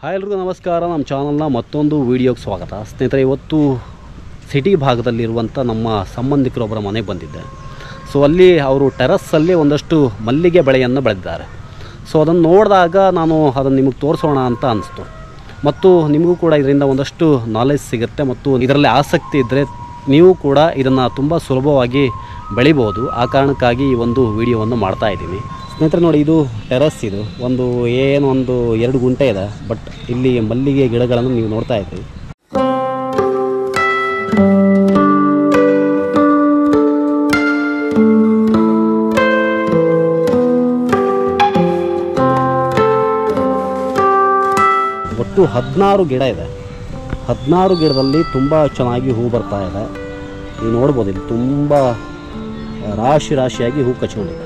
Hi ಎಲ್ರಿಗೂ ನಮಸ್ಕಾರ. ನಮ್ಮ ಚಾನಲ್ನ ಮತ್ತೊಂದು ವೀಡಿಯೋಗೆ ಸ್ವಾಗತ. ಸ್ನೇಹಿತರೆ, ಇವತ್ತು ಸಿಟಿ ಭಾಗದಲ್ಲಿರುವಂಥ ನಮ್ಮ ಸಂಬಂಧಿಕರೊಬ್ಬರ ಮನೆಗೆ ಬಂದಿದ್ದೆ. ಸೊ ಅಲ್ಲಿ ಅವರು ಟೆರಸ್ಸಲ್ಲಿ ಒಂದಷ್ಟು ಮಲ್ಲಿಗೆ ಬೆಳೆಯನ್ನು ಬೆಳೆದಿದ್ದಾರೆ. ಸೊ ಅದನ್ನು ನೋಡಿದಾಗ ನಾನು ಅದನ್ನು ನಿಮಗೆ ತೋರಿಸೋಣ ಅಂತ ಅನಿಸ್ತು. ಮತ್ತು ನಿಮಗೂ ಕೂಡ ಇದರಿಂದ ಒಂದಷ್ಟು ನಾಲೆಜ್ ಸಿಗುತ್ತೆ ಮತ್ತು ಇದರಲ್ಲಿ ಆಸಕ್ತಿ ಇದ್ದರೆ ನೀವು ಕೂಡ ಇದನ್ನು ತುಂಬ ಸುಲಭವಾಗಿ ಬೆಳಿಬೋದು. ಆ ಕಾರಣಕ್ಕಾಗಿ ಈ ಒಂದು ವಿಡಿಯೋವನ್ನು ಮಾಡ್ತಾಯಿದ್ದೀನಿ. ಸ್ನೇಹಿತರೆ ನೋಡಿ, ಇದು ಟೆರಸ್. ಇದು ಒಂದು 2 ಗುಂಟೆ ಇದೆ. ಬಟ್ ಇಲ್ಲಿ ಮಲ್ಲಿಗೆ ಗಿಡಗಳನ್ನು ನೀವು ನೋಡ್ತಾ ಇದ್ದೀರಿ. ಒಟ್ಟು 16 ಗಿಡ ಇದೆ. 16 ಗಿಡದಲ್ಲಿ ತುಂಬ ಚೆನ್ನಾಗಿ ಹೂ ಬರ್ತಾ ಇದೆ. ನೀವು ನೋಡ್ಬೋದು, ಇಲ್ಲಿ ತುಂಬ ರಾಶಿಯಾಗಿ ಹೂ ಕಚ್ಕೊಂಡಿದೆ.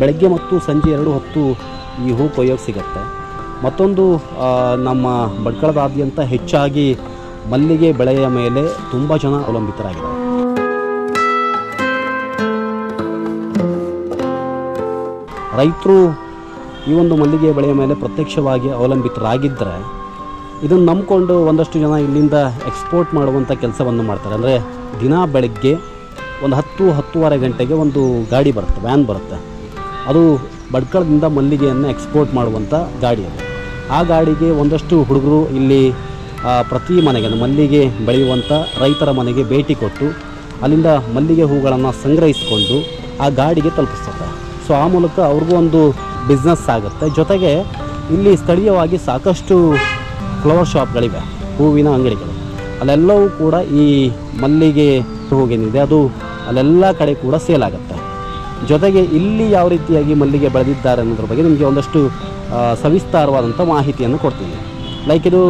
ಬೆಳಗ್ಗೆ ಮತ್ತು ಸಂಜೆ 2 ಹೊತ್ತು ಈ ಹೂ ಕೊಯ್ಯೋಕ್ಕೆ ಸಿಗುತ್ತೆ. ಮತ್ತೊಂದು, ನಮ್ಮ ಭಟ್ಕಳದಾದ್ಯಂತ ಹೆಚ್ಚಾಗಿ ಮಲ್ಲಿಗೆ ಬೆಳೆಯ ಮೇಲೆ ತುಂಬ ಜನ ಅವಲಂಬಿತರಾಗಿದ್ದಾರೆ. ರೈತರು ಈ ಒಂದು ಮಲ್ಲಿಗೆ ಬೆಳೆಯ ಮೇಲೆ ಪ್ರತ್ಯಕ್ಷವಾಗಿ ಅವಲಂಬಿತರಾಗಿದ್ದರೆ ಇದನ್ನು ನಂಬಿಕೊಂಡು ಒಂದಷ್ಟು ಜನ ಇಲ್ಲಿಂದ ಎಕ್ಸ್ಪೋರ್ಟ್ ಮಾಡುವಂಥ ಕೆಲಸವನ್ನು ಮಾಡ್ತಾರೆ. ಅಂದರೆ ದಿನ ಬೆಳಗ್ಗೆ ಒಂದು 10-10:30 ಗಂಟೆಗೆ ಒಂದು ಗಾಡಿ ಬರುತ್ತೆ, ವ್ಯಾನ್ ಬರುತ್ತೆ. ಅದು ಭಟ್ಕಳದಿಂದ ಮಲ್ಲಿಗೆಯನ್ನು ಎಕ್ಸ್ಪೋರ್ಟ್ ಮಾಡುವಂಥ ಗಾಡಿ ಅದು. ಆ ಗಾಡಿಗೆ ಒಂದಷ್ಟು ಹುಡುಗರು ಇಲ್ಲಿ ಪ್ರತಿ ಮನೆಗೆ, ಮಲ್ಲಿಗೆ ಬೆಳೆಯುವಂಥ ರೈತರ ಮನೆಗೆ ಭೇಟಿ ಕೊಟ್ಟು ಅಲ್ಲಿಂದ ಮಲ್ಲಿಗೆ ಹೂಗಳನ್ನು ಸಂಗ್ರಹಿಸಿಕೊಂಡು ಆ ಗಾಡಿಗೆ ತಲುಪಿಸ್ತಾರೆ. ಸೊ ಆ ಮೂಲಕ ಅವ್ರಿಗೂ ಒಂದು ಬಿಸ್ನೆಸ್ ಆಗುತ್ತೆ. ಜೊತೆಗೆ ಇಲ್ಲಿ ಸ್ಥಳೀಯವಾಗಿ ಸಾಕಷ್ಟು ಫ್ಲವರ್ ಶಾಪ್ಗಳಿವೆ, ಹೂವಿನ ಅಂಗಡಿಗಳು. ಅಲ್ಲೆಲ್ಲವೂ ಕೂಡ ಈ ಮಲ್ಲಿಗೆ ಹೂಗೇನಿದೆ ಅದು ಅಲ್ಲೆಲ್ಲ ಕಡೆ ಕೂಡ ಸೇಲ್ ಆಗುತ್ತೆ. ಜೊತೆಗೆ ಇಲ್ಲಿ ಯಾವ ರೀತಿಯಾಗಿ ಮಲ್ಲಿಗೆ ಬೆಳೆದಿದ್ದಾರೆ ಅನ್ನೋದ್ರ ಬಗ್ಗೆ ನಿಮಗೆ ಒಂದಷ್ಟು ಸವಿಸ್ತಾರವಾದಂಥ ಮಾಹಿತಿಯನ್ನು ಕೊಡ್ತೀನಿ. ಲೈಕ್ ಇದು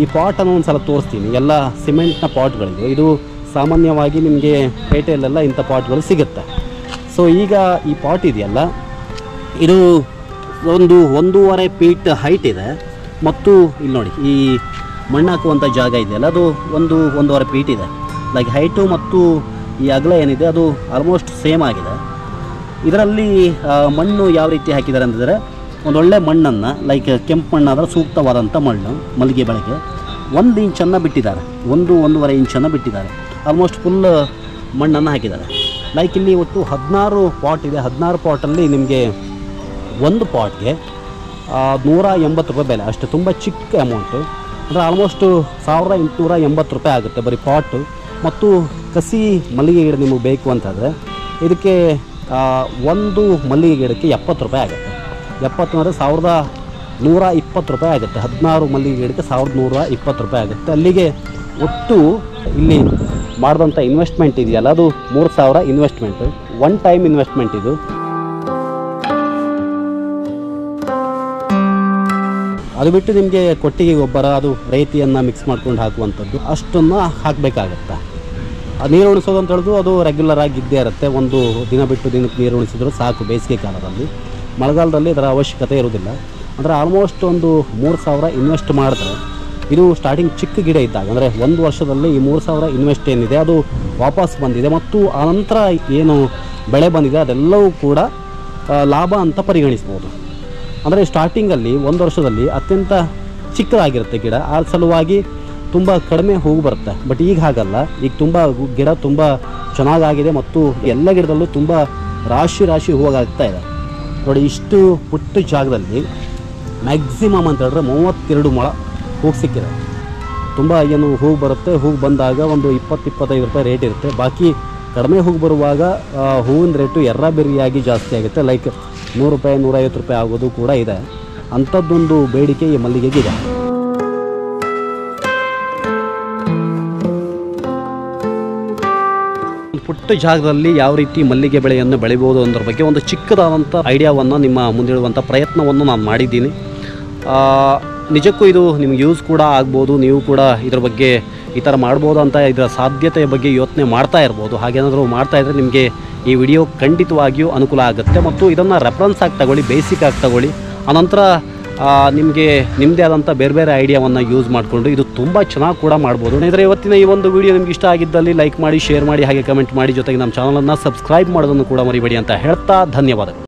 ಈ ಪಾಟನ್ನು ಒಂದು ಸಲ ತೋರಿಸ್ತೀನಿ. ಎಲ್ಲ ಸಿಮೆಂಟ್ನ ಪಾಟ್ಗಳಿವೆ. ಇದು ಸಾಮಾನ್ಯವಾಗಿ ನಿಮಗೆ ಪೇಟೆಯಲ್ಲೆಲ್ಲ ಇಂಥ ಪಾಟ್ಗಳು ಸಿಗುತ್ತೆ. ಸೊ ಈಗ ಈ ಪಾಟ್ ಇದೆಯಲ್ಲ, ಇದು ಒಂದು 1.5 ಫೀಟ್ ಹೈಟ್ ಇದೆ. ಮತ್ತು ಇಲ್ಲಿ ನೋಡಿ, ಈ ಮಣ್ಣು ಹಾಕುವಂಥ ಜಾಗ ಇದೆಯಲ್ಲ, ಅದು 1.5 ಫೀಟ್ ಇದೆ. ಲೈಕ್ ಹೈಟು ಮತ್ತು ಈ ಅಗಲ ಏನಿದೆ ಅದು ಆಲ್ಮೋಸ್ಟ್ ಸೇಮ್ ಆಗಿದೆ. ಇದರಲ್ಲಿ ಮಣ್ಣು ಯಾವ ರೀತಿ ಹಾಕಿದ್ದಾರೆ ಅಂತಂದರೆ, ಒಂದೊಳ್ಳೆ ಮಣ್ಣನ್ನು, ಲೈಕ್ ಕೆಂಪು ಮಣ್ಣಾದರೆ ಸೂಕ್ತವಾದಂಥ ಮಣ್ಣು ಮಲ್ಲಿಗೆ ಬೆಳೆಗೆ 1 ಇಂಚನ್ನು ಬಿಟ್ಟಿದ್ದಾರೆ. 1-1.5 ಇಂಚನ್ನು ಬಿಟ್ಟಿದ್ದಾರೆ. ಆಲ್ಮೋಸ್ಟ್ ಫುಲ್ ಮಣ್ಣನ್ನು ಹಾಕಿದ್ದಾರೆ. ಲೈಕ್ ಇಲ್ಲಿ ಒಟ್ಟು 16 ಪಾಟ್ ಇದೆ. 16 ಪಾಟಲ್ಲಿ ನಿಮಗೆ ಒಂದು ಪಾಟ್ಗೆ 180 ರೂಪಾಯಿ ಬೆಲೆ. ಅಷ್ಟು ತುಂಬ ಚಿಕ್ಕ ಅಮೌಂಟು. ಅಂದರೆ ಆಲ್ಮೋಸ್ಟು 1880 ರೂಪಾಯಿ ಆಗುತ್ತೆ ಬರೀ ಪಾಟು. ಮತ್ತು ಕಸಿ ಮಲ್ಲಿಗೆ ಗಿಡ ನಿಮಗೆ ಬೇಕು ಅಂತಂದರೆ ಇದಕ್ಕೆ ಒಂದು ಮಲ್ಲಿಗೆ ಗಿಡಕ್ಕೆ 70 ರೂಪಾಯಿ ಆಗುತ್ತೆ. 70 ಅಂದರೆ 1120 ರೂಪಾಯಿ ಆಗುತ್ತೆ. 16 ಮಲ್ಲಿಗೆ ಗಿಡಕ್ಕೆ 1120 ರೂಪಾಯಿ ಆಗುತ್ತೆ. ಅಲ್ಲಿಗೆ ಒಟ್ಟು ಇಲ್ಲಿ ಮಾಡಿದಂಥ ಇನ್ವೆಸ್ಟ್ಮೆಂಟ್ ಇದೆಯಲ್ಲ, ಅದು 3000 ಇನ್ವೆಸ್ಟ್ಮೆಂಟು, 1 ಟೈಮ್ ಇನ್ವೆಸ್ಟ್ಮೆಂಟ್ ಇದು. ಅದು ಬಿಟ್ಟು ನಿಮಗೆ ಕೊಟ್ಟಿಗೆ ಗೊಬ್ಬರ, ಅದು ರೇತಿಯನ್ನು ಮಿಕ್ಸ್ ಮಾಡ್ಕೊಂಡು ಹಾಕುವಂಥದ್ದು, ಅಷ್ಟನ್ನು ಹಾಕಬೇಕಾಗತ್ತೆ. ನೀರು ಉಣಿಸೋದು ಅಂತ ಹೇಳಿದ್ರು ಅದು ರೆಗ್ಯುಲರ್ ಆಗಿ ಇದ್ದೇ ಇರುತ್ತೆ. ಒಂದು ದಿನ ಬಿಟ್ಟು ದಿನಕ್ಕೆ ನೀರು ಉಣಿಸಿದ್ರು ಸಾಕು. ಬೇಸಿಗೆ ಕಾಲದಲ್ಲಿ, ಮಳೆಗಾಲದಲ್ಲಿ ಇದರ ಅವಶ್ಯಕತೆ ಇರೋದಿಲ್ಲ. ಅಂದರೆ ಆಲ್ಮೋಸ್ಟ್ ಒಂದು 3000 ಇನ್ವೆಸ್ಟ್ ಮಾಡಿದ್ರೆ, ಇದು ಸ್ಟಾರ್ಟಿಂಗ್ ಚಿಕ್ಕ ಗಿಡ ಇದ್ದಾಗ, ಅಂದರೆ 1 ವರ್ಷದಲ್ಲಿ ಈ 3000 ಇನ್ವೆಸ್ಟ್ ಏನಿದೆ ಅದು ವಾಪಸ್ ಬಂದಿದೆ. ಮತ್ತು ಆನಂತರ ಏನು ಬೆಳೆ ಬಂದಿದೆ ಅದೆಲ್ಲವೂ ಕೂಡ ಲಾಭ ಅಂತ ಪರಿಗಣಿಸ್ಬೋದು. ಅಂದರೆ ಸ್ಟಾರ್ಟಿಂಗಲ್ಲಿ 1 ವರ್ಷದಲ್ಲಿ ಅತ್ಯಂತ ಚಿಕ್ಕದಾಗಿರುತ್ತೆ ಗಿಡ. ಆ ಸಲುವಾಗಿ ತುಂಬ ಕಡಿಮೆ ಹೂವು ಬರುತ್ತೆ. ಬಟ್ ಈಗ ಹಾಗಲ್ಲ. ಈಗ ತುಂಬ ಗಿಡ ತುಂಬ ಚೆನ್ನಾಗಾಗಿದೆ ಮತ್ತು ಎಲ್ಲ ಗಿಡದಲ್ಲೂ ತುಂಬ ರಾಶಿ ಹೂವಾಗ್ತಾ ಇದೆ. ನೋಡಿ, ಇಷ್ಟು ಪುಟ್ಟ ಜಾಗದಲ್ಲಿ ಮ್ಯಾಕ್ಸಿಮಮ್ ಅಂತ ಹೇಳಿದ್ರೆ 32 ಮೊಳ ಹೂವು ಸಿಕ್ಕಿದೆ. ತುಂಬ ಏನು ಹೂವು ಬರುತ್ತೆ. ಹೂವು ಬಂದಾಗ ಒಂದು 20-25 ರೂಪಾಯಿ ರೇಟ್ ಇರುತ್ತೆ. ಬಾಕಿ ಕಡಿಮೆ ಹೂವು ಬರುವಾಗ ಹೂವಿನ ರೇಟು ಎರ್ರಾಬಿರಿಯಾಗಿ ಜಾಸ್ತಿ ಆಗುತ್ತೆ. ಲೈಕ್ 100 ರೂಪಾಯಿ 150 ರೂಪಾಯಿ ಆಗೋದು ಕೂಡ ಇದೆ. ಅಂಥದ್ದೊಂದು ಬೇಡಿಕೆ ಈ ಮಲ್ಲಿಗೆಗಿದೆ. ಪುಟ್ಟ ಜಾಗದಲ್ಲಿ ಯಾವ ರೀತಿ ಮಲ್ಲಿಗೆ ಬೆಳೆಯನ್ನು ಬೆಳಿಬೋದು ಅನ್ನೋದ್ರ ಬಗ್ಗೆ ಒಂದು ಚಿಕ್ಕದಾದಂಥ ಐಡಿಯಾವನ್ನು ನಿಮ್ಮ ಮುಂದಿಡುವಂಥ ಪ್ರಯತ್ನವನ್ನು ನಾನು ಮಾಡಿದ್ದೀನಿ. ನಿಜಕ್ಕೂ ಇದು ನಿಮ್ಗೆ ಯೂಸ್ ಕೂಡ ಆಗ್ಬೋದು. ನೀವು ಕೂಡ ಇದ್ರ ಬಗ್ಗೆ ಈ ಥರ ಮಾಡ್ಬೋದು ಅಂತ ಇದರ ಸಾಧ್ಯತೆಯ ಬಗ್ಗೆ ಯೋಚನೆ ಮಾಡ್ತಾ ಇರ್ಬೋದು. ಹಾಗೇನಾದರೂ ಮಾಡ್ತಾಯಿದ್ರೆ ನಿಮಗೆ ಈ ವಿಡಿಯೋ ಖಂಡಿತವಾಗಿಯೂ ಅನುಕೂಲ ಆಗುತ್ತೆ. ಮತ್ತು ಇದನ್ನು ರೆಫರೆನ್ಸ್ ಆಗಿ ತಗೊಳ್ಳಿ, ಬೇಸಿಕ್ ಆಗಿ ತಗೊಳ್ಳಿ. ಆನಂತರ ನಿಮಗೆ ನಿಮ್ಮದೇ ಆದಂಥ ಬೇರೆ ಐಡಿಯಾವನ್ನು ಯೂಸ್ ಮಾಡಿಕೊಂಡು ಇದು ತುಂಬ ಚೆನ್ನಾಗಿ ಕೂಡ ಮಾಡ್ಬೋದು. ಅಂದರೆ ಇವತ್ತಿನ ಈ ಒಂದು ವಿಡಿಯೋ ನಿಮ್ಗೆ ಇಷ್ಟ ಆಗಿದ್ದಲ್ಲಿ ಲೈಕ್ ಮಾಡಿ, ಶೇರ್ ಮಾಡಿ, ಹಾಗೆ ಕಮೆಂಟ್ ಮಾಡಿ. ಜೊತೆಗೆ ನಮ್ಮ ಚಾನಲನ್ನು ಸಬ್ಸ್ಕ್ರೈಬ್ ಮಾಡೋದನ್ನು ಕೂಡ ಮರಿಬೇಡಿ ಅಂತ ಹೇಳ್ತಾ ಧನ್ಯವಾದಗಳು.